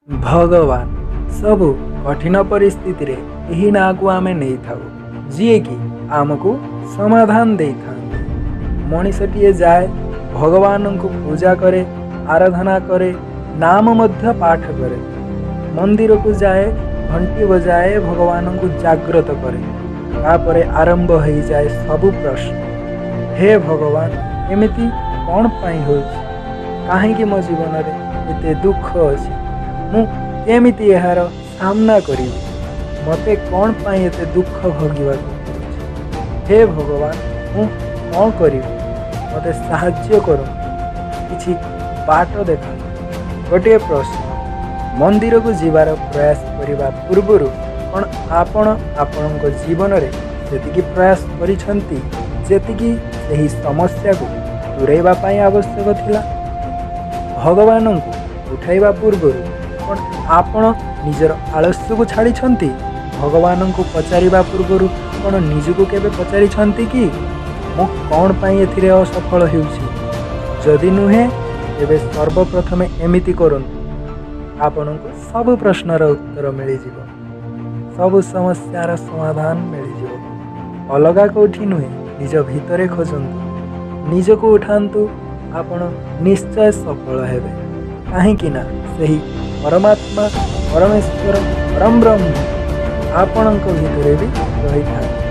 भगवान सबु कठिन परिस्थिति रे एही ना को आमे नहीं थाउ जी कि आमको समाधान दे था। मनीषटीए जाए भगवान को पूजा करे, आराधना करे, नाम मध्य पाठ करे, मंदिर को जाए, घंटी बजाए, भगवान को जागृत करे, तापरे आरंभ हो जाए सबु प्रश्न। हे भगवान एमिति कौन पाई होछि, काहेकि मो जीवन रे एते दुख अछि, मु केमिति एहार सामना करी, मते कौन पाई एते दुख भोगिबा। हे भगवान मु कौन करी, मते साहाय्य करो, किछि बाट देखा। गोटे प्रश्न, मंदिर को जीवार प्रयास करने पूर्व कौन आपण आपणक जीवन रे सेतिकी प्रयास करिसंती जेतिकी सही समस्या को दूरेबा पाई आवश्यक थिला। भगवान को उठाइबा पूर्व कौन आपण निजर आलस्य को छाड़ी छंती। भगवान को पचारिबा पूर्व कौन निजको केबे पचारि छंती कि मु कौन पाई एथिरे असफल हेउछि। जदि नुहे तेबे सर्वप्रथम एमिति करंतु, आपनको सब प्रश्नर उत्तर मिल जिवो, सब समस्यार समाधान मिल जिवो। अलगा कोठी नुहे निज भितरे खोजंतु, निजको उठांतु, आपण निश्चय सफल हेबे। काहेकि ना सही परमात्मा परमेश्वर परम ब्रह्म आपणक भितरे भी रही था।